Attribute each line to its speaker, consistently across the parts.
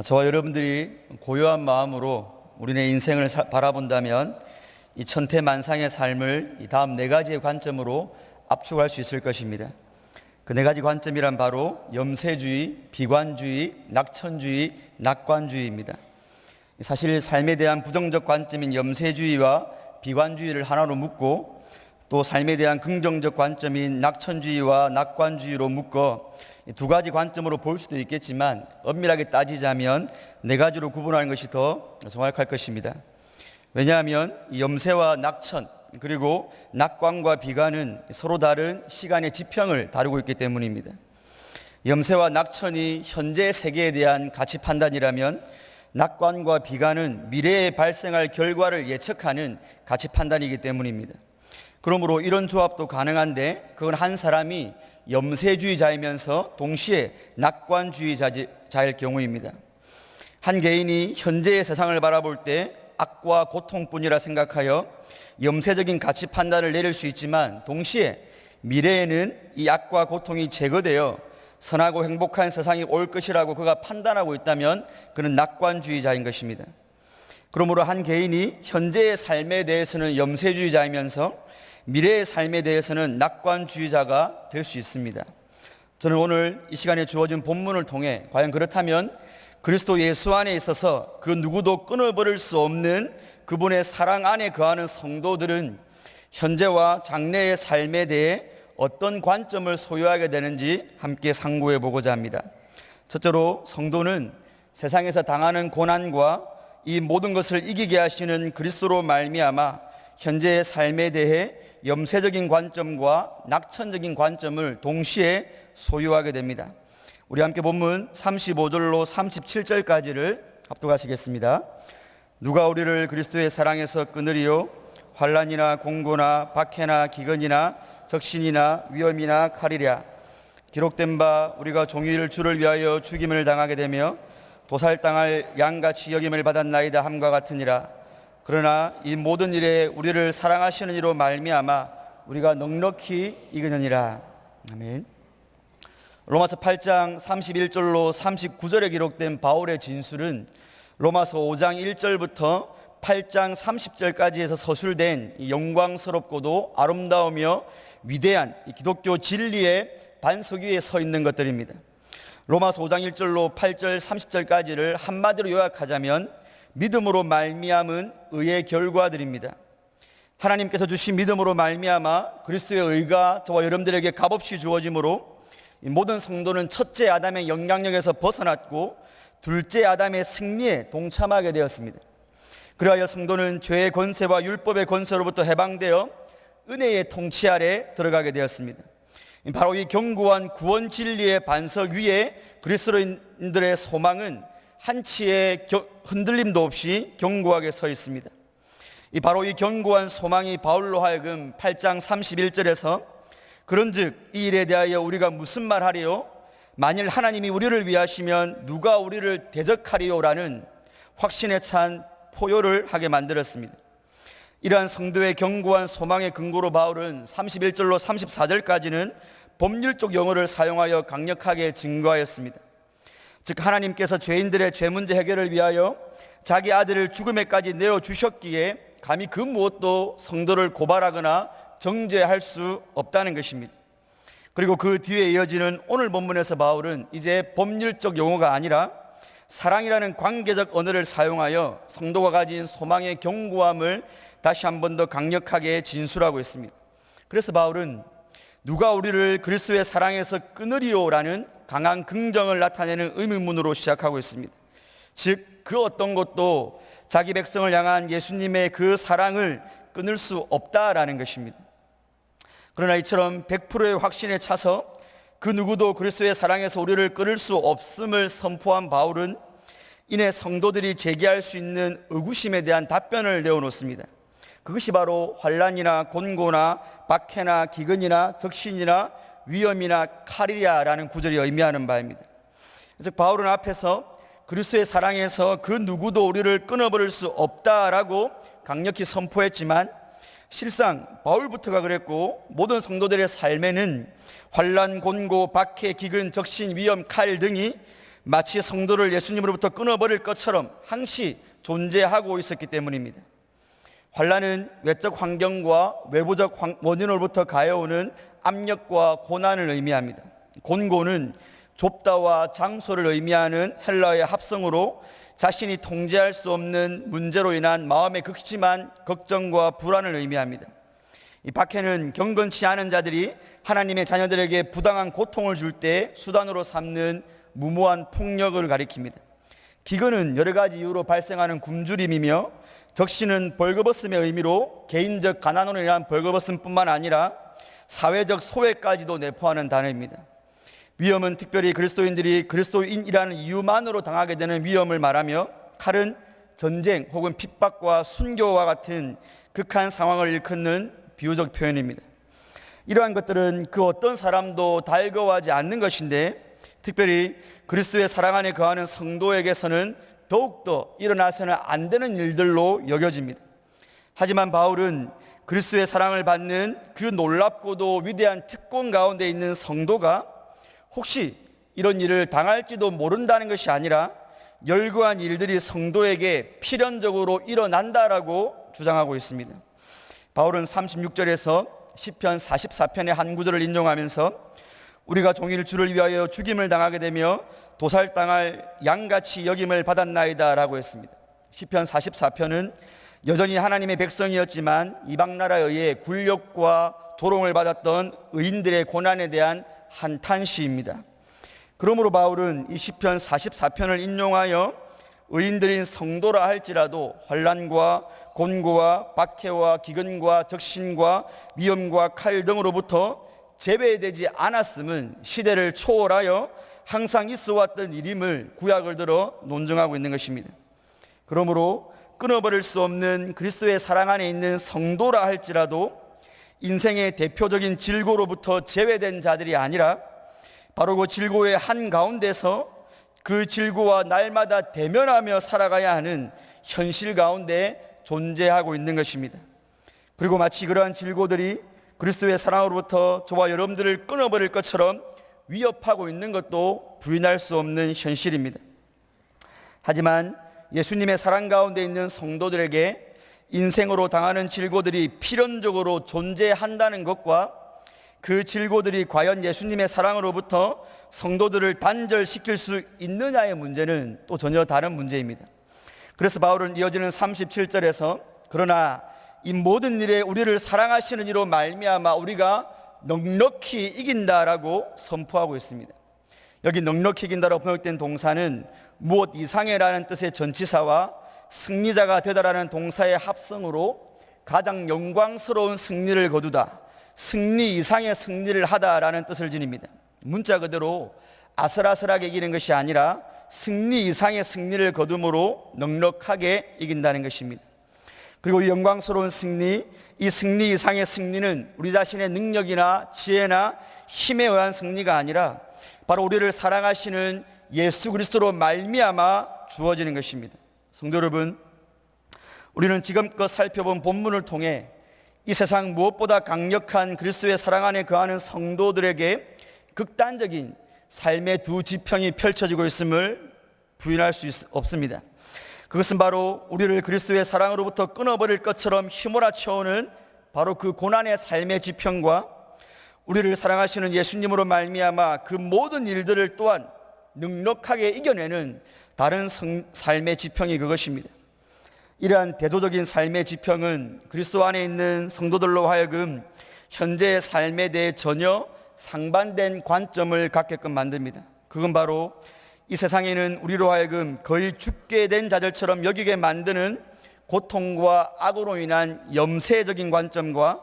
Speaker 1: 저와 여러분들이 고요한 마음으로 우리네 인생을 바라본다면 이 천태만상의 삶을 이 다음 네 가지의 관점으로 압축할 수 있을 것입니다. 그 네 가지 관점이란 바로 염세주의, 비관주의, 낙천주의, 낙관주의입니다. 사실 삶에 대한 부정적 관점인 염세주의와 비관주의를 하나로 묶고 또 삶에 대한 긍정적 관점인 낙천주의와 낙관주의로 묶어 두 가지 관점으로 볼 수도 있겠지만 엄밀하게 따지자면 네 가지로 구분하는 것이 더 정확할 것입니다. 왜냐하면 염세와 낙천 그리고 낙관과 비관은 서로 다른 시간의 지평을 다루고 있기 때문입니다. 염세와 낙천이 현재 세계에 대한 가치 판단이라면 낙관과 비관은 미래에 발생할 결과를 예측하는 가치 판단이기 때문입니다. 그러므로 이런 조합도 가능한데 그건 한 사람이 염세주의자이면서 동시에 낙관주의자일 경우입니다. 한 개인이 현재의 세상을 바라볼 때 악과 고통뿐이라 생각하여 염세적인 가치 판단을 내릴 수 있지만 동시에 미래에는 이 악과 고통이 제거되어 선하고 행복한 세상이 올 것이라고 그가 판단하고 있다면 그는 낙관주의자인 것입니다. 그러므로 한 개인이 현재의 삶에 대해서는 염세주의자이면서 미래의 삶에 대해서는 낙관주의자가 될 수 있습니다. 저는 오늘 이 시간에 주어진 본문을 통해 과연 그렇다면 그리스도 예수 안에 있어서 그 누구도 끊어버릴 수 없는 그분의 사랑 안에 거하는 성도들은 현재와 장래의 삶에 대해 어떤 관점을 소유하게 되는지 함께 상고해 보고자 합니다. 첫째로 성도는 세상에서 당하는 고난과 이 모든 것을 이기게 하시는 그리스도로 말미암아 현재의 삶에 대해 염세적인 관점과 낙천적인 관점을 동시에 소유하게 됩니다. 우리 함께 본문 35절로 37절까지를 합독하시겠습니다. 누가 우리를 그리스도의 사랑에서 끊으리요? 환난이나 공고나 박해나 기근이나 적신이나 위험이나 칼이랴. 기록된 바 우리가 종일 주를 위하여 죽임을 당하게 되며 도살당할 양같이 여김을 받았나이다 함과 같으니라. 그러나 이 모든 일에 우리를 사랑하시는 이로 말미암아 우리가 넉넉히 이기느니라. 아멘. 로마서 8장 31절로 39절에 기록된 바울의 진술은 로마서 5장 1절부터 8장 30절까지에서 서술된 영광스럽고도 아름다우며 위대한 기독교 진리의 반석 위에 서 있는 것들입니다. 로마서 5장 1절로 8절 30절까지를 한마디로 요약하자면 믿음으로 말미암은 의의 결과들입니다. 하나님께서 주신 믿음으로 말미암아 그리스도의 의가 저와 여러분들에게 값없이 주어지므로 이 모든 성도는 첫째 아담의 영향력에서 벗어났고 둘째 아담의 승리에 동참하게 되었습니다. 그리하여 성도는 죄의 권세와 율법의 권세로부터 해방되어 은혜의 통치 아래 들어가게 되었습니다. 바로 이 견고한 구원 진리의 반석 위에 그리스도인들의 소망은 한치의 흔들림도 없이 견고하게 서 있습니다. 바로 이 견고한 소망이 바울로 하여금 8장 31절에서 그런즉 이 일에 대하여 우리가 무슨 말하리요? 만일 하나님이 우리를 위하시면 누가 우리를 대적하리요라는 확신에 찬 포효를 하게 만들었습니다. 이러한 성도의 견고한 소망의 근거로 바울은 31절로 34절까지는 법률적 용어를 사용하여 강력하게 증거하였습니다. 즉 하나님께서 죄인들의 죄 문제 해결을 위하여 자기 아들을 죽음에까지 내어주셨기에 감히 그 무엇도 성도를 고발하거나 정죄할 수 없다는 것입니다. 그리고 그 뒤에 이어지는 오늘 본문에서 바울은 이제 법률적 용어가 아니라 사랑이라는 관계적 언어를 사용하여 성도가 가진 소망의 견고함을 다시 한 번 더 강력하게 진술하고 있습니다. 그래서 바울은 누가 우리를 그리스도의 사랑에서 끊으리요라는 강한 긍정을 나타내는 의문문으로 시작하고 있습니다. 즉 그 어떤 것도 자기 백성을 향한 예수님의 그 사랑을 끊을 수 없다라는 것입니다. 그러나 이처럼 100%의 확신에 차서 그 누구도 그리스도의 사랑에서 우리를 끊을 수 없음을 선포한 바울은 이내 성도들이 제기할 수 있는 의구심에 대한 답변을 내어놓습니다. 그것이 바로 환난이나 곤고나 박해나 기근이나 적신이나 위험이나 칼이라는 구절이 의미하는 바입니다. 즉 바울은 앞에서 그리스도의 사랑에서 그 누구도 우리를 끊어버릴 수 없다라고 강력히 선포했지만 실상 바울부터가 그랬고 모든 성도들의 삶에는 환난, 곤고, 박해, 기근, 적신, 위험, 칼 등이 마치 성도를 예수님으로부터 끊어버릴 것처럼 항시 존재하고 있었기 때문입니다. 환난은 외적 환경과 외부적 원인으로부터 가해오는 압력과 고난을 의미합니다. 곤고는 좁다와 장소를 의미하는 헬라어의 합성으로 자신이 통제할 수 없는 문제로 인한 마음의 극심한 걱정과 불안을 의미합니다. 이 박해는 경건치 않은 자들이 하나님의 자녀들에게 부당한 고통을 줄 때 수단으로 삼는 무모한 폭력을 가리킵니다. 기근은 여러 가지 이유로 발생하는 굶주림이며, 적신은 벌거벗음의 의미로 개인적 가난으로 인한 벌거벗음뿐만 아니라 사회적 소외까지도 내포하는 단어입니다. 위험은 특별히 그리스도인들이 그리스도인이라는 이유만으로 당하게 되는 위험을 말하며, 칼은 전쟁 혹은 핍박과 순교와 같은 극한 상황을 일컫는 비유적 표현입니다. 이러한 것들은 그 어떤 사람도 달거워하지 않는 것인데, 특별히 그리스도의 사랑 안에 거하는 성도에게서는 더욱더 일어나서는 안 되는 일들로 여겨집니다. 하지만 바울은 그리스도의 사랑을 받는 그 놀랍고도 위대한 특권 가운데 있는 성도가 혹시 이런 일을 당할지도 모른다는 것이 아니라 열거한 일들이 성도에게 필연적으로 일어난다라고 주장하고 있습니다. 바울은 36절에서 시편 44편의 한 구절을 인용하면서 우리가 종일 주를 위하여 죽임을 당하게 되며 도살당할 양같이 여김을 받았나이다 라고 했습니다. 시편 44편은 여전히 하나님의 백성이었지만 이방 나라에 의해 굴욕과 조롱을 받았던 의인들의 고난에 대한 한탄시입니다. 그러므로 바울은 이 시편 44편을 인용하여 의인들인 성도라 할지라도 환난과 곤고와 박해와 기근과 적신과 위험과 칼 등으로부터 제외되지 않았음은 시대를 초월하여 항상 있어 왔던 일임을 구약을 들어 논증하고 있는 것입니다. 그러므로 끊어버릴 수 없는 그리스도의 사랑 안에 있는 성도라 할지라도 인생의 대표적인 질고로부터 제외된 자들이 아니라 바로 그 질고의 한가운데서 그 질고와 날마다 대면하며 살아가야 하는 현실 가운데 존재하고 있는 것입니다. 그리고 마치 그러한 질고들이 그리스도의 사랑으로부터 저와 여러분들을 끊어버릴 것처럼 위협하고 있는 것도 부인할 수 없는 현실입니다. 하지만 예수님의 사랑 가운데 있는 성도들에게 인생으로 당하는 질고들이 필연적으로 존재한다는 것과 그 질고들이 과연 예수님의 사랑으로부터 성도들을 단절시킬 수 있느냐의 문제는 또 전혀 다른 문제입니다. 그래서 바울은 이어지는 37절에서 그러나 이 모든 일에 우리를 사랑하시는 이로 말미암아 우리가 넉넉히 이긴다라고 선포하고 있습니다. 여기 넉넉히 이긴다라고 번역된 동사는 무엇 이상이라는 뜻의 전치사와 승리자가 되다라는 동사의 합성으로 가장 영광스러운 승리를 거두다, 승리 이상의 승리를 하다라는 뜻을 지닙니다. 문자 그대로 아슬아슬하게 이기는 것이 아니라 승리 이상의 승리를 거둠으로 넉넉하게 이긴다는 것입니다. 그리고 이 영광스러운 승리, 이 승리 이상의 승리는 우리 자신의 능력이나 지혜나 힘에 의한 승리가 아니라 바로 우리를 사랑하시는 예수 그리스도로 말미암아 주어지는 것입니다. 성도 여러분, 우리는 지금껏 살펴본 본문을 통해 이 세상 무엇보다 강력한 그리스도의 사랑 안에 거하는 성도들에게 극단적인 삶의 두 지평이 펼쳐지고 있음을 부인할 수 없습니다. 그것은 바로 우리를 그리스도의 사랑으로부터 끊어버릴 것처럼 휘몰아쳐오는 바로 그 고난의 삶의 지평과 우리를 사랑하시는 예수님으로 말미암아 그 모든 일들을 또한 넉넉하게 이겨내는 다른 삶의 지평이 그것입니다. 이러한 대조적인 삶의 지평은 그리스도 안에 있는 성도들로 하여금 현재의 삶에 대해 전혀 상반된 관점을 갖게끔 만듭니다. 그건 바로 이 세상에는 우리로 하여금 거의 죽게 된 자들처럼 여기게 만드는 고통과 악으로 인한 염세적인 관점과,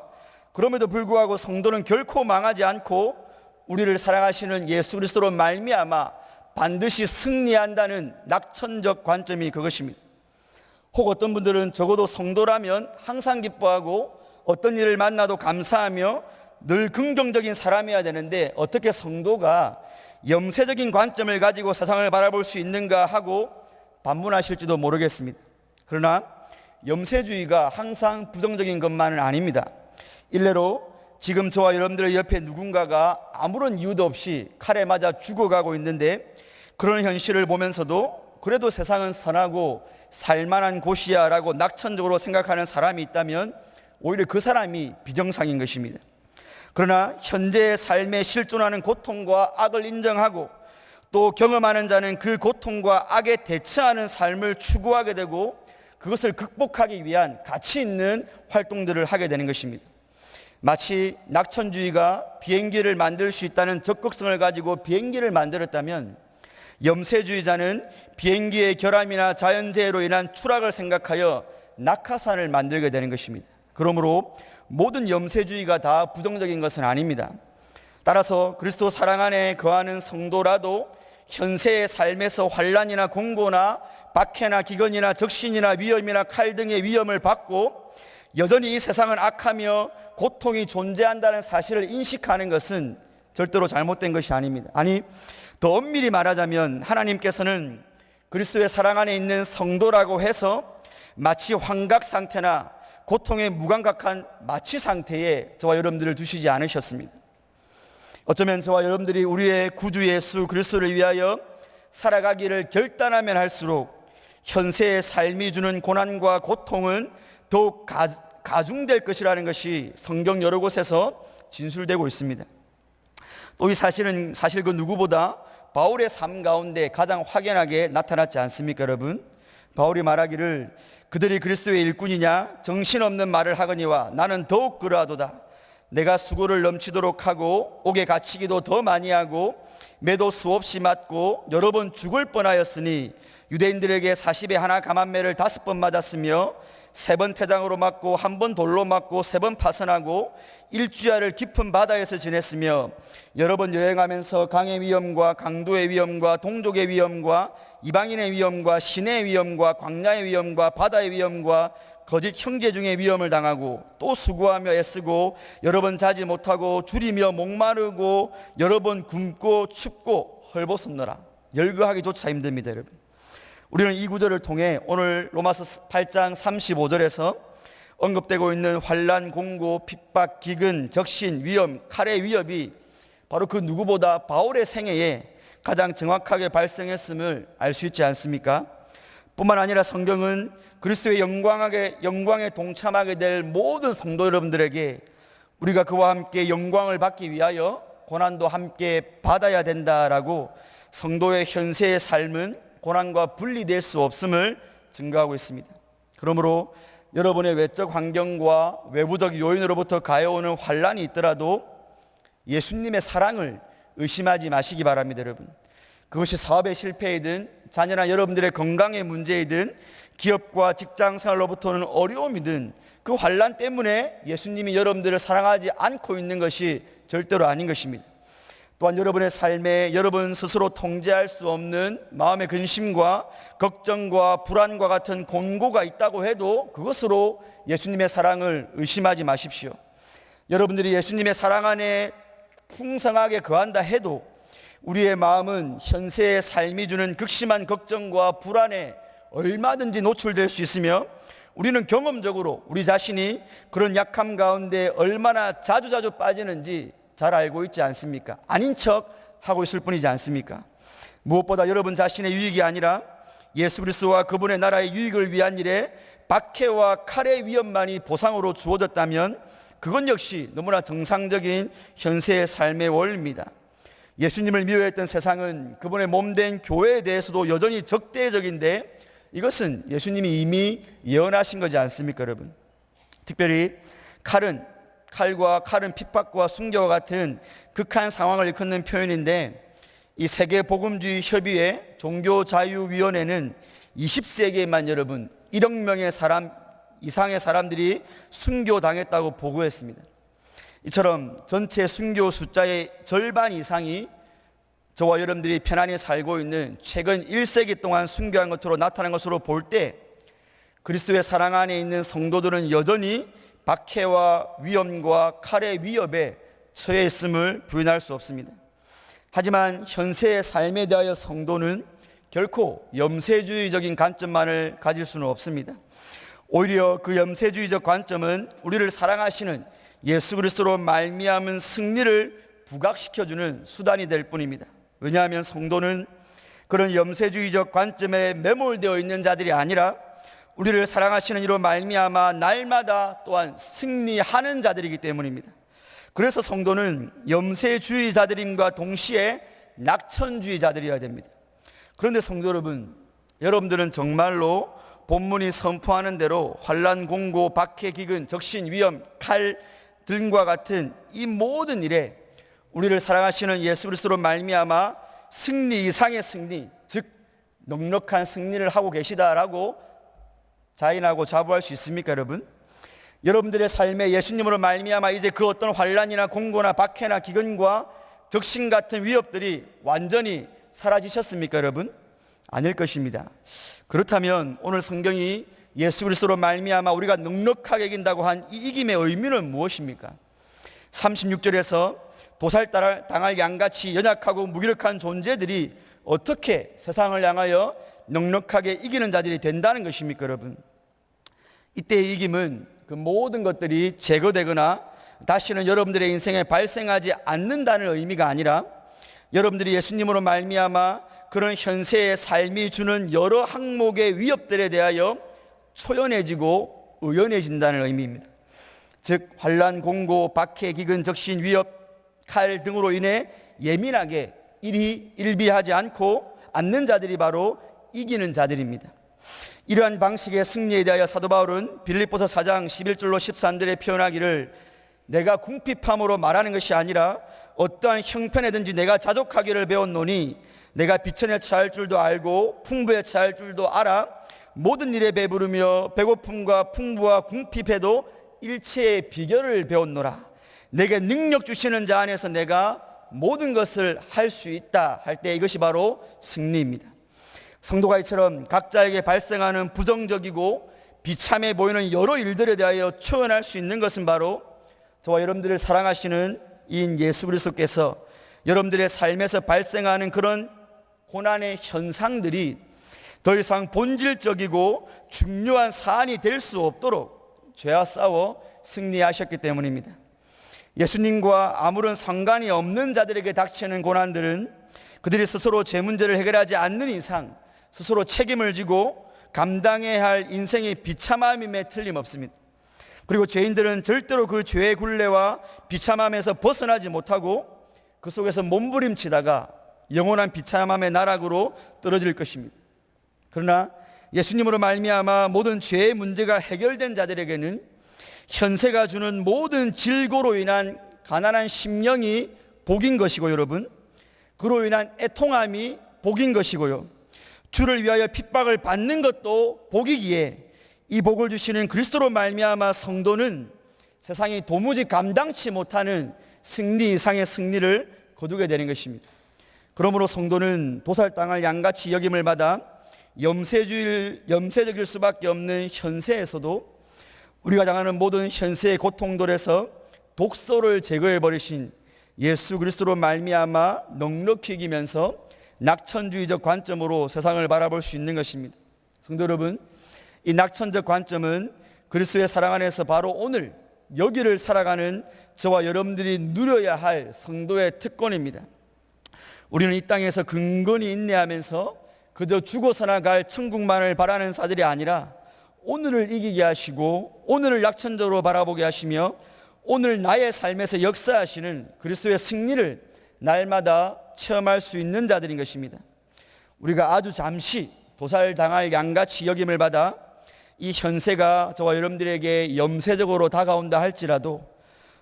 Speaker 1: 그럼에도 불구하고 성도는 결코 망하지 않고 우리를 사랑하시는 예수 그리스도로 말미암아 반드시 승리한다는 낙천적 관점이 그것입니다. 혹 어떤 분들은 적어도 성도라면 항상 기뻐하고 어떤 일을 만나도 감사하며 늘 긍정적인 사람이어야 되는데 어떻게 성도가 염세적인 관점을 가지고 세상을 바라볼 수 있는가 하고 반문하실지도 모르겠습니다. 그러나 염세주의가 항상 부정적인 것만은 아닙니다. 일례로 지금 저와 여러분들의 옆에 누군가가 아무런 이유도 없이 칼에 맞아 죽어가고 있는데 그런 현실을 보면서도 그래도 세상은 선하고 살만한 곳이야 라고 낙천적으로 생각하는 사람이 있다면 오히려 그 사람이 비정상인 것입니다. 그러나 현재의 삶에 실존하는 고통과 악을 인정하고 또 경험하는 자는 그 고통과 악에 대처하는 삶을 추구하게 되고 그것을 극복하기 위한 가치 있는 활동들을 하게 되는 것입니다. 마치 낙천주의가 비행기를 만들 수 있다는 적극성을 가지고 비행기를 만들었다면 염세주의자는 비행기의 결함이나 자연재해로 인한 추락을 생각하여 낙하산을 만들게 되는 것입니다. 그러므로 모든 염세주의가 다 부정적인 것은 아닙니다. 따라서 그리스도 사랑 안에 거하는 성도라도 현세의 삶에서 환난이나 공고나 박해나 기근이나 적신이나 위험이나 칼 등의 위험을 받고 여전히 이 세상은 악하며 고통이 존재한다는 사실을 인식하는 것은 절대로 잘못된 것이 아닙니다. 아니, 더 엄밀히 말하자면 하나님께서는 그리스도의 사랑 안에 있는 성도라고 해서 마치 환각 상태나 고통에 무감각한 마취 상태에 저와 여러분들을 두시지 않으셨습니다. 어쩌면 저와 여러분들이 우리의 구주 예수 그리스도를 위하여 살아가기를 결단하면 할수록 현세의 삶이 주는 고난과 고통은 더욱 가중될 것이라는 것이 성경 여러 곳에서 진술되고 있습니다. 또 이 사실은 사실 그 누구보다 바울의 삶 가운데 가장 확연하게 나타났지 않습니까, 여러분? 바울이 말하기를 그들이 그리스도의 일꾼이냐 정신없는 말을 하거니와 나는 더욱 그러하도다. 내가 수고를 넘치도록 하고 옥에 갇히기도 더 많이 하고 매도 수없이 맞고 여러 번 죽을 뻔하였으니 유대인들에게 40에 하나 감한매를 5번 맞았으며 3번 태장으로 맞고 1번 돌로 맞고 3번 파선하고 일주야를 깊은 바다에서 지냈으며 여러 번 여행하면서 강의 위험과 강도의 위험과 동족의 위험과 이방인의 위험과 신의 위험과 광야의 위험과 바다의 위험과 거짓 형제 중에 위험을 당하고 또 수고하며 애쓰고 여러 번 자지 못하고 줄이며 목마르고 여러 번 굶고 춥고 헐벗었노라. 열거하기조차 힘듭니다, 여러분. 우리는 이 구절을 통해 오늘 로마서 8장 35절에서 언급되고 있는 환난, 공고, 핍박, 기근, 적신, 위험, 칼의 위협이 바로 그 누구보다 바울의 생애에 가장 정확하게 발생했음을 알 수 있지 않습니까? 뿐만 아니라 성경은 그리스도의 영광에 동참하게 될 모든 성도 여러분들에게 우리가 그와 함께 영광을 받기 위하여 고난도 함께 받아야 된다라고 성도의 현세의 삶은 고난과 분리될 수 없음을 증거하고 있습니다. 그러므로 여러분의 외적 환경과 외부적 요인으로부터 가해오는 환난이 있더라도 예수님의 사랑을 의심하지 마시기 바랍니다, 여러분. 그것이 사업의 실패이든 자녀나 여러분들의 건강의 문제이든 기업과 직장 생활로부터는 어려움이든 그 환난 때문에 예수님이 여러분들을 사랑하지 않고 있는 것이 절대로 아닌 것입니다. 또한 여러분의 삶에 여러분 스스로 통제할 수 없는 마음의 근심과 걱정과 불안과 같은 곤고가 있다고 해도 그것으로 예수님의 사랑을 의심하지 마십시오. 여러분들이 예수님의 사랑 안에 풍성하게 거한다 해도 우리의 마음은 현세의 삶이 주는 극심한 걱정과 불안에 얼마든지 노출될 수 있으며 우리는 경험적으로 우리 자신이 그런 약함 가운데 얼마나 자주 빠지는지 잘 알고 있지 않습니까? 아닌 척 하고 있을 뿐이지 않습니까? 무엇보다 여러분 자신의 유익이 아니라 예수 그리스도와 그분의 나라의 유익을 위한 일에 박해와 칼의 위험만이 보상으로 주어졌다면 그건 역시 너무나 정상적인 현세의 삶의 원리입니다. 예수님을 미워했던 세상은 그분의 몸된 교회에 대해서도 여전히 적대적인데 이것은 예수님이 이미 예언하신 거지 않습니까, 여러분? 특별히 칼과 칼은 핍박과 순교와 같은 극한 상황을 일컫는 표현인데 이 세계복음주의 협의회 종교자유위원회는 20세기에만 여러분 1억 명의 사람 이상의 사람들이 순교당했다고 보고했습니다. 이처럼 전체 순교 숫자의 절반 이상이 저와 여러분들이 편안히 살고 있는 최근 1세기 동안 순교한 것으로 나타난 것으로 볼 때 그리스도의 사랑 안에 있는 성도들은 여전히 박해와 위험과 칼의 위협에 처해 있음을 부인할 수 없습니다. 하지만 현세의 삶에 대하여 성도는 결코 염세주의적인 관점만을 가질 수는 없습니다. 오히려 그 염세주의적 관점은 우리를 사랑하시는 예수 그리스도로 말미암은 승리를 부각시켜주는 수단이 될 뿐입니다. 왜냐하면 성도는 그런 염세주의적 관점에 매몰되어 있는 자들이 아니라 우리를 사랑하시는 이로 말미암아 날마다 또한 승리하는 자들이기 때문입니다. 그래서 성도는 염세주의자들임과 동시에 낙천주의자들이어야 됩니다. 그런데 성도 여러분, 여러분들은 정말로 본문이 선포하는 대로 환난, 공고, 박해, 기근, 적신, 위험, 칼 등과 같은 이 모든 일에 우리를 사랑하시는 예수 그리스도로 말미암아 승리 이상의 승리, 즉 넉넉한 승리를 하고 계시다라고 자인하고 자부할 수 있습니까, 여러분? 여러분들의 삶에 예수님으로 말미암아 이제 그 어떤 환난이나 공고나 박해나 기근과 적신 같은 위협들이 완전히 사라지셨습니까, 여러분? 아닐 것입니다. 그렇다면 오늘 성경이 예수 그리스도로 말미암아 우리가 넉넉하게 이긴다고 한 이 이김의 의미는 무엇입니까? 36절에서 도살당할 양같이 연약하고 무기력한 존재들이 어떻게 세상을 향하여 넉넉하게 이기는 자들이 된다는 것입니까, 여러분? 이때의 이김은 그 모든 것들이 제거되거나 다시는 여러분들의 인생에 발생하지 않는다는 의미가 아니라 여러분들이 예수님으로 말미암아 그런 현세의 삶이 주는 여러 항목의 위협들에 대하여 초연해지고 의연해진다는 의미입니다. 즉 환난, 공고, 박해, 기근, 적신, 위협, 칼 등으로 인해 예민하게 일비하지 않는 자들이 바로 이기는 자들입니다. 이러한 방식의 승리에 대하여 사도 바울은 빌립보서 4장 11절로 13절에 표현하기를 내가 궁핍함으로 말하는 것이 아니라 어떠한 형편에든지 내가 자족하기를 배웠노니 내가 비천에 처할 줄도 알고 풍부에 처할 줄도 알아 모든 일에 배부르며 배고픔과 풍부와 궁핍에도 일체의 비결을 배웠노라. 내게 능력 주시는 자 안에서 내가 모든 것을 할 수 있다 할 때 이것이 바로 승리입니다. 성도가 이처럼 각자에게 발생하는 부정적이고 비참해 보이는 여러 일들에 대하여 초연할 수 있는 것은 바로 저와 여러분들을 사랑하시는 이인 예수 그리스도께서 여러분들의 삶에서 발생하는 그런 고난의 현상들이 더 이상 본질적이고 중요한 사안이 될 수 없도록 죄와 싸워 승리하셨기 때문입니다. 예수님과 아무런 상관이 없는 자들에게 닥치는 고난들은 그들이 스스로 제 문제를 해결하지 않는 이상 스스로 책임을 지고 감당해야 할 인생의 비참함임에 틀림없습니다. 그리고 죄인들은 절대로 그 죄의 굴레와 비참함에서 벗어나지 못하고 그 속에서 몸부림치다가 영원한 비참함의 나락으로 떨어질 것입니다. 그러나 예수님으로 말미암아 모든 죄의 문제가 해결된 자들에게는 현세가 주는 모든 질고로 인한 가난한 심령이 복인 것이고 여러분, 그로 인한 애통함이 복인 것이고요, 주를 위하여 핍박을 받는 것도 복이기에 이 복을 주시는 그리스도로 말미암아 성도는 세상이 도무지 감당치 못하는 승리 이상의 승리를 거두게 되는 것입니다. 그러므로 성도는 도살당할 양같이 여김을 받아 염세적일 수밖에 없는 현세에서도 우리가 당하는 모든 현세의 고통들에서 독소를 제거해 버리신 예수 그리스도로 말미암아 넉넉히 이기면서 낙천주의적 관점으로 세상을 바라볼 수 있는 것입니다. 성도 여러분, 이 낙천적 관점은 그리스도의 사랑 안에서 바로 오늘 여기를 살아가는 저와 여러분들이 누려야 할 성도의 특권입니다. 우리는 이 땅에서 근근히 인내하면서 그저 죽어서나 갈 천국만을 바라는 자들이 아니라 오늘을 이기게 하시고 오늘을 낙천적으로 바라보게 하시며 오늘 나의 삶에서 역사하시는 그리스도의 승리를 날마다 체험할 수 있는 자들인 것입니다. 우리가 아주 잠시 도살당할 양같이 여김을 받아 이 현세가 저와 여러분들에게 염세적으로 다가온다 할지라도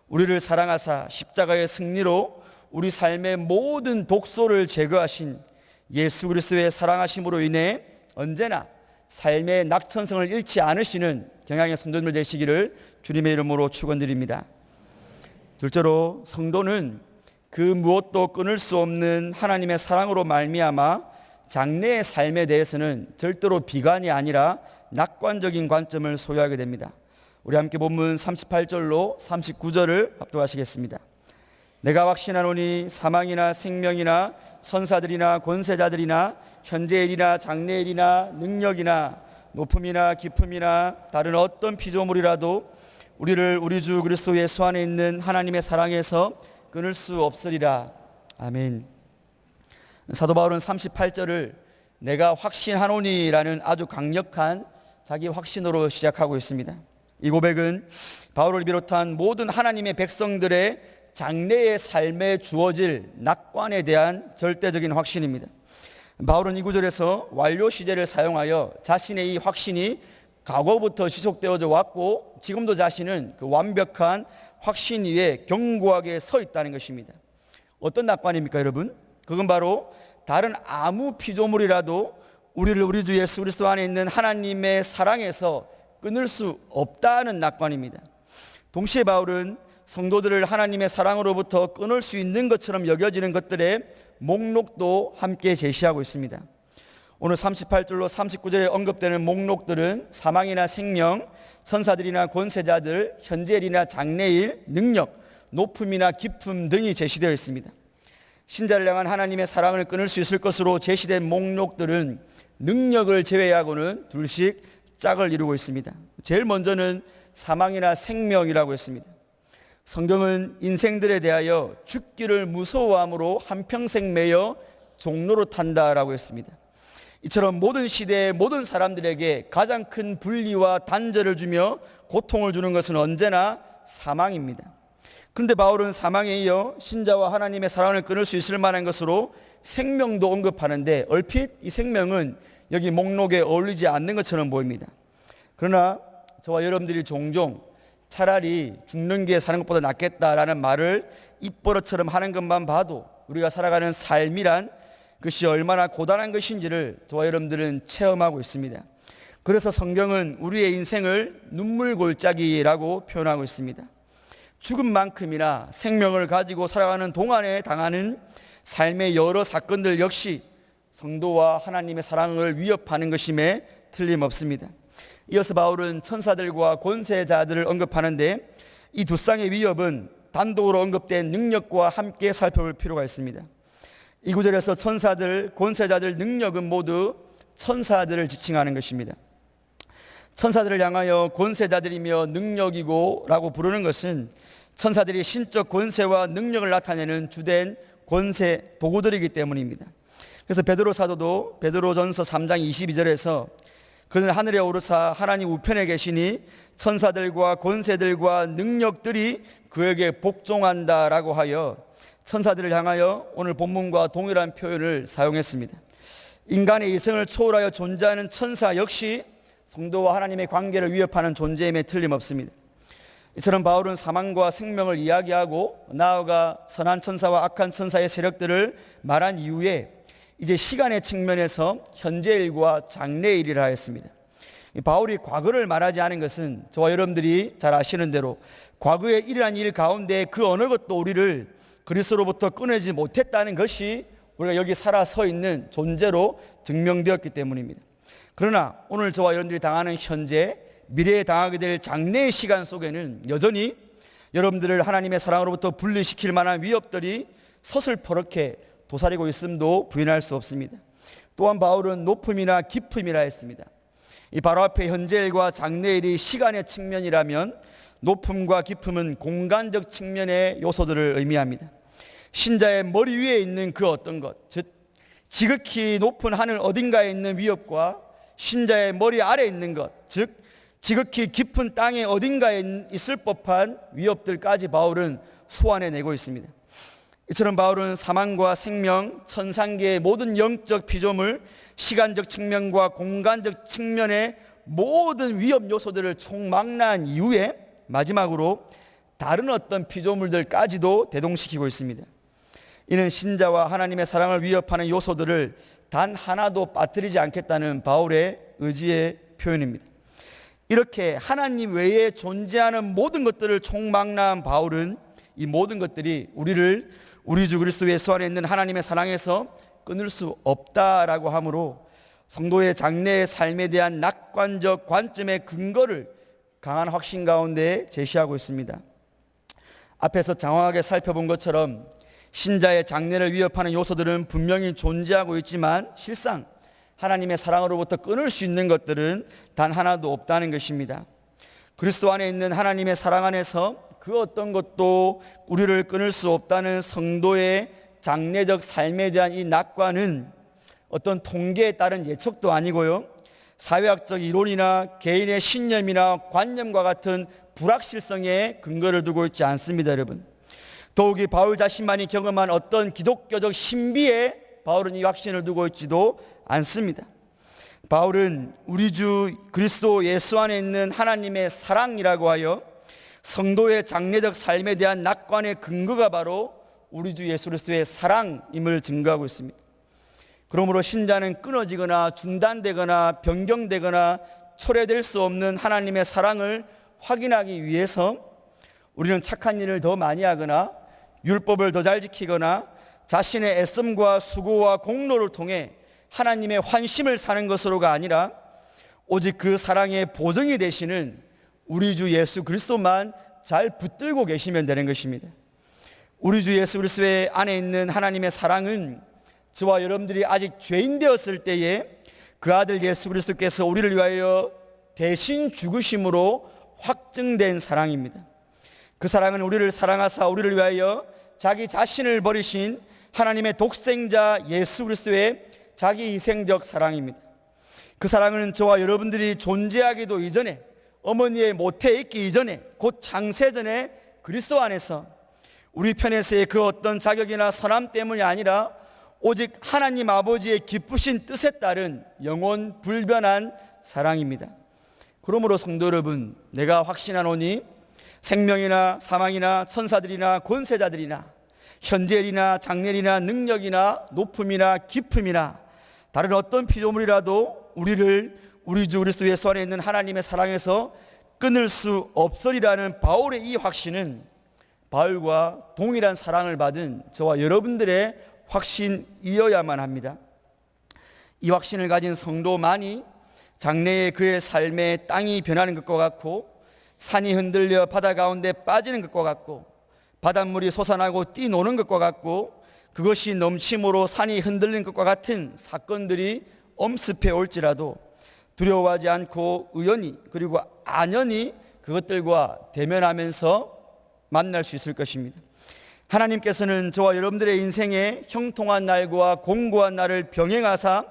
Speaker 1: 우리를 사랑하사 십자가의 승리로 우리 삶의 모든 독소를 제거하신 예수 그리스도의 사랑하심으로 인해 언제나 삶의 낙천성을 잃지 않으시는 경향의 성도들 되시기를 주님의 이름으로 축원드립니다. 둘째로 성도는 그 무엇도 끊을 수 없는 하나님의 사랑으로 말미암아 장래의 삶에 대해서는 절대로 비관이 아니라 낙관적인 관점을 소유하게 됩니다. 우리 함께 본문 38절로 39절을 합독하시겠습니다. 내가 확신하노니 사망이나 생명이나 선사들이나 권세자들이나 현재일이나 장래일이나 능력이나 높음이나 깊음이나 다른 어떤 피조물이라도 우리를 우리 주 그리스도 예수 안에 있는 하나님의 사랑에서 끊을 수 없으리라. 아멘. 사도 바울은 38절을 내가 확신하노니라는 아주 강력한 자기 확신으로 시작하고 있습니다. 이 고백은 바울을 비롯한 모든 하나님의 백성들의 장래의 삶에 주어질 낙관에 대한 절대적인 확신입니다. 바울은 이 구절에서 완료 시제를 사용하여 자신의 이 확신이 과거부터 지속되어져 왔고 지금도 자신은 그 완벽한 확신 위에 견고하게 서 있다는 것입니다. 어떤 낙관입니까, 여러분? 그건 바로 다른 아무 피조물이라도 우리를 우리 주 예수 그리스도 안에 있는 하나님의 사랑에서 끊을 수 없다는 낙관입니다. 동시에 바울은 성도들을 하나님의 사랑으로부터 끊을 수 있는 것처럼 여겨지는 것들의 목록도 함께 제시하고 있습니다. 오늘 38절로 39절에 언급되는 목록들은 사망이나 생명, 천사들이나 권세자들, 현재일이나 장래일, 능력, 높음이나 깊음 등이 제시되어 있습니다. 신자를 향한 하나님의 사랑을 끊을 수 있을 것으로 제시된 목록들은 능력을 제외하고는 둘씩 짝을 이루고 있습니다. 제일 먼저는 사망이나 생명이라고 했습니다. 성경은 인생들에 대하여 죽기를 무서워함으로 한평생 매여 종로로 탄다라고 했습니다. 이처럼 모든 시대의 모든 사람들에게 가장 큰 분리와 단절을 주며 고통을 주는 것은 언제나 사망입니다. 그런데 바울은 사망에 이어 신자와 하나님의 사랑을 끊을 수 있을 만한 것으로 생명도 언급하는데 얼핏 이 생명은 여기 목록에 어울리지 않는 것처럼 보입니다. 그러나 저와 여러분들이 종종 차라리 죽는 게 사는 것보다 낫겠다라는 말을 입버릇처럼 하는 것만 봐도 우리가 살아가는 삶이란 그것이 얼마나 고단한 것인지를 저와 여러분들은 체험하고 있습니다. 그래서 성경은 우리의 인생을 눈물골짜기라고 표현하고 있습니다. 죽음만큼이나 생명을 가지고 살아가는 동안에 당하는 삶의 여러 사건들 역시 성도와 하나님의 사랑을 위협하는 것임에 틀림없습니다. 이어서 바울은 천사들과 권세자들을 언급하는데 이 두 쌍의 위협은 단독으로 언급된 능력과 함께 살펴볼 필요가 있습니다. 이 구절에서 천사들, 권세자들, 능력은 모두 천사들을 지칭하는 것입니다. 천사들을 향하여 권세자들이며 능력이고 라고 부르는 것은 천사들이 신적 권세와 능력을 나타내는 주된 권세 도구들이기 때문입니다. 그래서 베드로 사도도 베드로전서 3장 22절에서 그는 하늘에 오르사 하나님 우편에 계시니 천사들과 권세들과 능력들이 그에게 복종한다라고 하여 천사들을 향하여 오늘 본문과 동일한 표현을 사용했습니다. 인간의 이성을 초월하여 존재하는 천사 역시 성도와 하나님의 관계를 위협하는 존재임에 틀림없습니다. 이처럼 바울은 사망과 생명을 이야기하고 나아가 선한 천사와 악한 천사의 세력들을 말한 이후에 이제 시간의 측면에서 현재일과 장래일이라 했습니다. 바울이 과거를 말하지 않은 것은 저와 여러분들이 잘 아시는 대로 과거에 일어난 일 가운데 그 어느 것도 우리를 그리스도로부터 끊어지 못했다는 것이 우리가 여기 살아 서 있는 존재로 증명되었기 때문입니다. 그러나 오늘 저와 여러분들이 당하는 현재, 미래에 당하게 될 장래의 시간 속에는 여전히 여러분들을 하나님의 사랑으로부터 분리시킬 만한 위협들이 서슬퍼렇게 도사리고 있음도 부인할 수 없습니다. 또한 바울은 높음이나 깊음이라 했습니다. 이 바로 앞에 현재일과 장래일이 시간의 측면이라면 높음과 깊음은 공간적 측면의 요소들을 의미합니다. 신자의 머리 위에 있는 그 어떤 것, 즉 지극히 높은 하늘 어딘가에 있는 위협과 신자의 머리 아래에 있는 것, 즉 지극히 깊은 땅의 어딘가에 있을 법한 위협들까지 바울은 소환해내고 있습니다. 이처럼 바울은 사망과 생명, 천상계의 모든 영적 피조물, 시간적 측면과 공간적 측면의 모든 위협 요소들을 총망라한 이후에 마지막으로 다른 어떤 피조물들까지도 대동시키고 있습니다. 이는 신자와 하나님의 사랑을 위협하는 요소들을 단 하나도 빠뜨리지 않겠다는 바울의 의지의 표현입니다. 이렇게 하나님 외에 존재하는 모든 것들을 총망라한 바울은 이 모든 것들이 우리를 우리 주 그리스도 예수 안에 있는 하나님의 사랑에서 끊을 수 없다라고 하므로 성도의 장래의 삶에 대한 낙관적 관점의 근거를 강한 확신 가운데 제시하고 있습니다. 앞에서 장황하게 살펴본 것처럼 신자의 장래를 위협하는 요소들은 분명히 존재하고 있지만 실상 하나님의 사랑으로부터 끊을 수 있는 것들은 단 하나도 없다는 것입니다. 그리스도 안에 있는 하나님의 사랑 안에서 그 어떤 것도 우리를 끊을 수 없다는 성도의 장래적 삶에 대한 이 낙관은 어떤 통계에 따른 예측도 아니고요, 사회학적 이론이나 개인의 신념이나 관념과 같은 불확실성에 근거를 두고 있지 않습니다. 여러분, 더욱이 바울 자신만이 경험한 어떤 기독교적 신비에 바울은 이 확신을 두고 있지도 않습니다. 바울은 우리 주 그리스도 예수 안에 있는 하나님의 사랑이라고 하여 성도의 장래적 삶에 대한 낙관의 근거가 바로 우리 주 예수 그리스도의 사랑임을 증거하고 있습니다. 그러므로 신자는 끊어지거나 중단되거나 변경되거나 초래될 수 없는 하나님의 사랑을 확인하기 위해서 우리는 착한 일을 더 많이 하거나 율법을 더 잘 지키거나 자신의 애씀과 수고와 공로를 통해 하나님의 환심을 사는 것으로가 아니라 오직 그 사랑의 보증이 되시는 우리 주 예수 그리스도만 잘 붙들고 계시면 되는 것입니다. 우리 주 예수 그리스도의 안에 있는 하나님의 사랑은 저와 여러분들이 아직 죄인 되었을 때에 그 아들 예수 그리스도께서 우리를 위하여 대신 죽으심으로 확증된 사랑입니다. 그 사랑은 우리를 사랑하사 우리를 위하여 자기 자신을 버리신 하나님의 독생자 예수 그리스도의 자기 희생적 사랑입니다. 그 사랑은 저와 여러분들이 존재하기도 이전에, 어머니의 모태에 있기 이전에, 곧 창세전에 그리스도 안에서 우리 편에서의 그 어떤 자격이나 선함 때문이 아니라 오직 하나님 아버지의 기쁘신 뜻에 따른 영원 불변한 사랑입니다. 그러므로 성도 여러분, 내가 확신하노니 생명이나 사망이나 천사들이나 권세자들이나 현재일이나 장래일이나 능력이나 높음이나 깊음이나 다른 어떤 피조물이라도 우리를 우리 주 그리스도 예수 안에 있는 하나님의 사랑에서 끊을 수 없으리라는 바울의 이 확신은 바울과 동일한 사랑을 받은 저와 여러분들의 확신이어야만 합니다. 이 확신을 가진 성도만이 장래에 그의 삶에 땅이 변하는 것과 같고 산이 흔들려 바다 가운데 빠지는 것과 같고 바닷물이 솟아나고 뛰노는 것과 같고 그것이 넘침으로 산이 흔들리는 것과 같은 사건들이 엄습해 올지라도 두려워하지 않고 의연히 그리고 안연히 그것들과 대면하면서 만날 수 있을 것입니다. 하나님께서는 저와 여러분들의 인생에 형통한 날과 공고한 날을 병행하사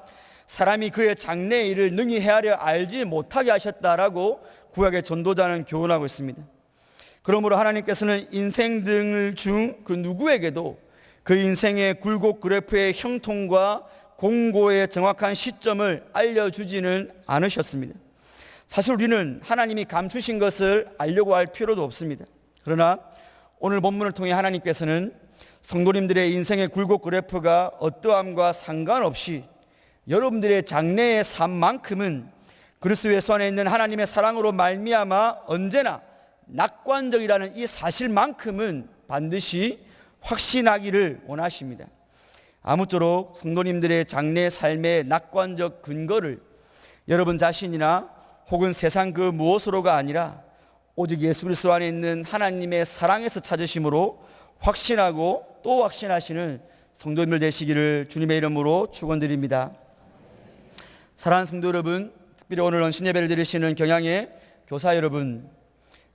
Speaker 1: 사람이 그의 장래의 일을 능히 헤아려 알지 못하게 하셨다라고 구약의 전도자는 교훈하고 있습니다. 그러므로 하나님께서는 인생 등을 중 그 누구에게도 그 인생의 굴곡 그래프의 형통과 공고의 정확한 시점을 알려주지는 않으셨습니다. 사실 우리는 하나님이 감추신 것을 알려고 할 필요도 없습니다. 그러나 오늘 본문을 통해 하나님께서는 성도님들의 인생의 굴곡 그래프가 어떠함과 상관없이 여러분들의 장래의 삶만큼은 그리스도 예수 안에 있는 하나님의 사랑으로 말미암아 언제나 낙관적이라는 이 사실만큼은 반드시 확신하기를 원하십니다. 아무쪼록 성도님들의 장래 삶의 낙관적 근거를 여러분 자신이나 혹은 세상 그 무엇으로가 아니라 오직 예수 그리스도 안에 있는 하나님의 사랑에서 찾으심으로 확신하고 또 확신하시는 성도님들 되시기를 주님의 이름으로 축원드립니다. 사랑하는 성도 여러분, 특별히 오늘 언신 예배를 드리시는 경양의 교사 여러분,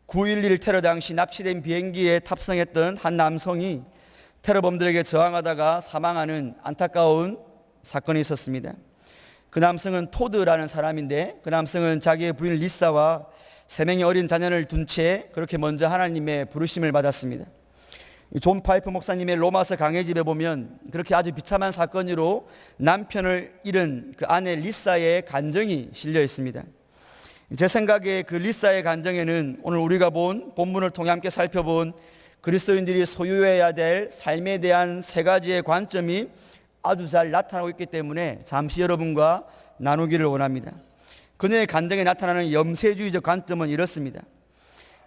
Speaker 1: 9.11 테러 당시 납치된 비행기에 탑승했던 한 남성이 테러범들에게 저항하다가 사망하는 안타까운 사건이 있었습니다. 그 남성은 토드라는 사람인데 그 남성은 자기의 부인 리사와 3명의 어린 자녀를 둔 채 그렇게 먼저 하나님의 부르심을 받았습니다. 존 파이프 목사님의 로마서 강해집에 보면 그렇게 아주 비참한 사건으로 남편을 잃은 그 아내 리사의 간증이 실려 있습니다. 제 생각에 그 리사의 간증에는 오늘 우리가 본 본문을 통해 함께 살펴본 그리스도인들이 소유해야 될 삶에 대한 3가지의 관점이 아주 잘 나타나고 있기 때문에 잠시 여러분과 나누기를 원합니다. 그녀의 간증에 나타나는 염세주의적 관점은 이렇습니다.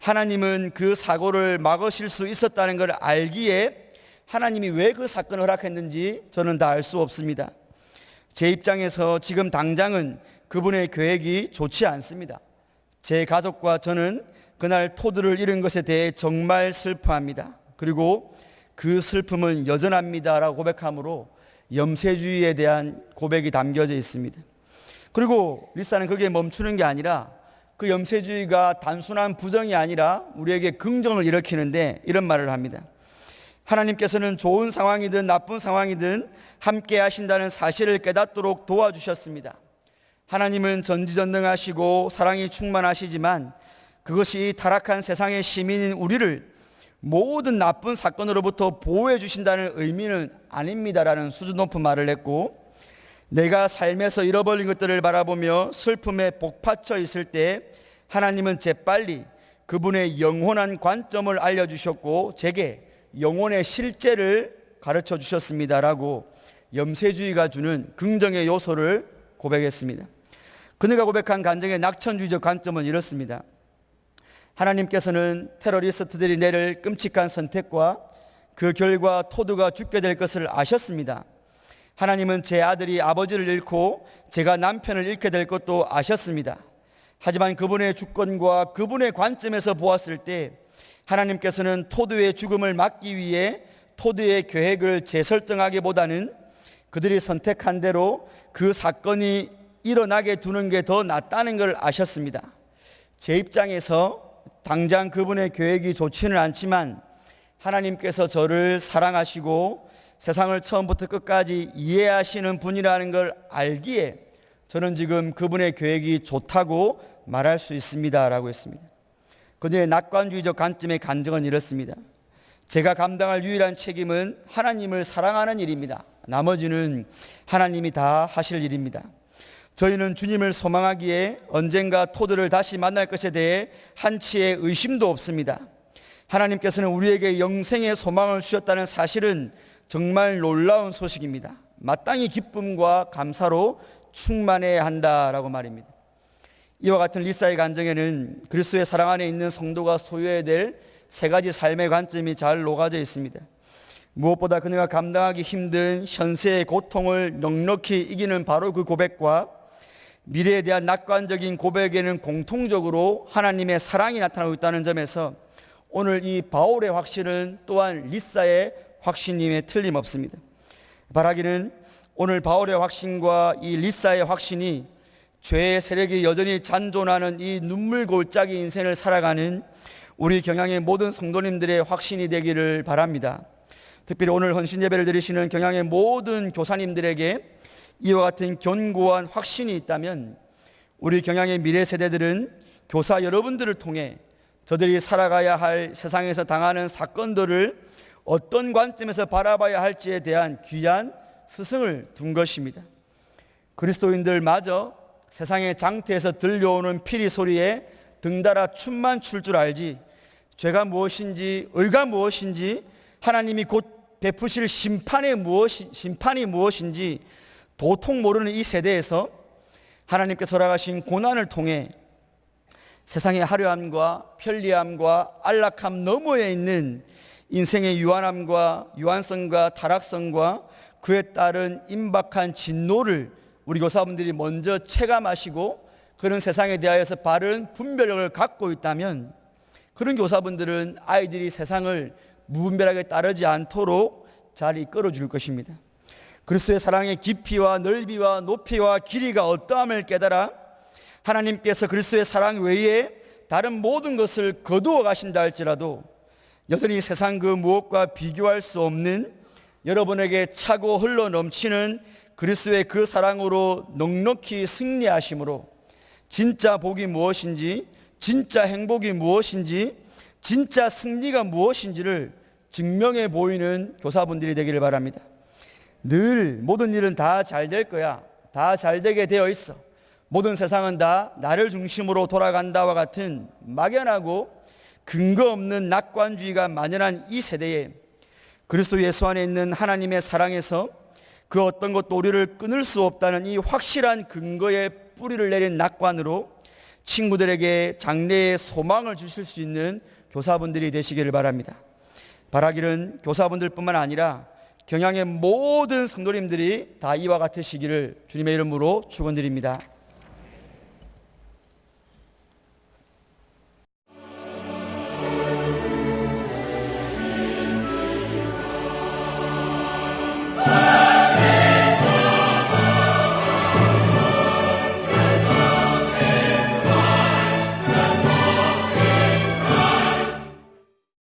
Speaker 1: 하나님은 그 사고를 막으실 수 있었다는 걸 알기에 하나님이 왜 그 사건을 허락했는지 저는 다 알 수 없습니다. 제 입장에서 지금 당장은 그분의 계획이 좋지 않습니다. 제 가족과 저는 그날 토드를 잃은 것에 대해 정말 슬퍼합니다. 그리고 그 슬픔은 여전합니다라고 고백함으로 염세주의에 대한 고백이 담겨져 있습니다. 그리고 리사는 거기에 멈추는 게 아니라 그 염세주의가 단순한 부정이 아니라 우리에게 긍정을 일으키는데 이런 말을 합니다. 하나님께서는 좋은 상황이든 나쁜 상황이든 함께 하신다는 사실을 깨닫도록 도와주셨습니다. 하나님은 전지전능하시고 사랑이 충만하시지만 그것이 타락한 세상의 시민인 우리를 모든 나쁜 사건으로부터 보호해 주신다는 의미는 아닙니다라는 수준 높은 말을 했고, 내가 삶에서 잃어버린 것들을 바라보며 슬픔에 복받쳐 있을 때 하나님은 재빨리 그분의 영원한 관점을 알려주셨고 제게 영혼의 실제를 가르쳐 주셨습니다라고 염세주의가 주는 긍정의 요소를 고백했습니다. 그녀가 고백한 간증의 낙천주의적 관점은 이렇습니다. 하나님께서는 테러리스트들이 내릴 끔찍한 선택과 그 결과 토드가 죽게 될 것을 아셨습니다. 하나님은 제 아들이 아버지를 잃고 제가 남편을 잃게 될 것도 아셨습니다. 하지만 그분의 주권과 그분의 관점에서 보았을 때 하나님께서는 토드의 죽음을 막기 위해 토드의 계획을 재설정하기보다는 그들이 선택한 대로 그 사건이 일어나게 두는 게 더 낫다는 걸 아셨습니다. 제 입장에서 당장 그분의 계획이 좋지는 않지만 하나님께서 저를 사랑하시고 세상을 처음부터 끝까지 이해하시는 분이라는 걸 알기에 저는 지금 그분의 계획이 좋다고 말할 수 있습니다 라고 했습니다. 그녀의 낙관주의적 관점의 간증은 이렇습니다. 제가 감당할 유일한 책임은 하나님을 사랑하는 일입니다. 나머지는 하나님이 다 하실 일입니다. 저희는 주님을 소망하기에 언젠가 토드를 다시 만날 것에 대해 한치의 의심도 없습니다. 하나님께서는 우리에게 영생의 소망을 주셨다는 사실은 정말 놀라운 소식입니다. 마땅히 기쁨과 감사로 충만해야 한다라고 말입니다. 이와 같은 리사의 간증에는 그리스도의 사랑 안에 있는 성도가 소유해야 될 세 가지 삶의 관점이 잘 녹아져 있습니다. 무엇보다 그녀가 감당하기 힘든 현세의 고통을 넉넉히 이기는 바로 그 고백과 미래에 대한 낙관적인 고백에는 공통적으로 하나님의 사랑이 나타나고 있다는 점에서 오늘 이 바울의 확신은 또한 리사의 확신임에 틀림없습니다. 바라기는 오늘 바울의 확신과 이 리사의 확신이 죄의 세력이 여전히 잔존하는 이 눈물골짜기 인생을 살아가는 우리 경향의 모든 성도님들의 확신이 되기를 바랍니다. 특별히 오늘 헌신 예배를 드리시는 경향의 모든 교사님들에게 이와 같은 견고한 확신이 있다면 우리 경향의 미래 세대들은 교사 여러분들을 통해 저들이 살아가야 할 세상에서 당하는 사건들을 어떤 관점에서 바라봐야 할지에 대한 귀한 스승을 둔 것입니다. 그리스도인들마저 세상의 장태에서 들려오는 피리 소리에 등달아 춤만 출 줄 알지 죄가 무엇인지 의가 무엇인지 하나님이 곧 베푸실 심판이 무엇인지 도통 모르는 이 세대에서 하나님께서 허락하신 고난을 통해 세상의 화려함과 편리함과 안락함 너머에 있는 인생의 유한함과 유한성과 타락성과 그에 따른 임박한 진노를 우리 교사분들이 먼저 체감하시고 그런 세상에 대하여서 바른 분별력을 갖고 있다면 그런 교사분들은 아이들이 세상을 무분별하게 따르지 않도록 잘 이끌어 줄 것입니다. 그리스도의 사랑의 깊이와 넓이와 높이와 길이가 어떠함을 깨달아 하나님께서 그리스도의 사랑 외에 다른 모든 것을 거두어 가신다 할지라도 여전히 세상 그 무엇과 비교할 수 없는 여러분에게 차고 흘러 넘치는 그리스도의 그 사랑으로 넉넉히 승리하심으로 진짜 복이 무엇인지, 진짜 행복이 무엇인지, 진짜 승리가 무엇인지를 증명해 보이는 교사분들이 되기를 바랍니다. 늘 모든 일은 다 잘 될 거야, 다 잘 되게 되어 있어, 모든 세상은 다 나를 중심으로 돌아간다와 같은 막연하고 근거 없는 낙관주의가 만연한 이 세대에 그리스도 예수 안에 있는 하나님의 사랑에서 그 어떤 것도 우리를 끊을 수 없다는 이 확실한 근거에 뿌리를 내린 낙관으로 친구들에게 장래의 소망을 주실 수 있는 교사분들이 되시기를 바랍니다. 바라기는 교사분들뿐만 아니라 경향의 모든 성도님들이 다 이와 같으시기를 주님의 이름으로 축원드립니다.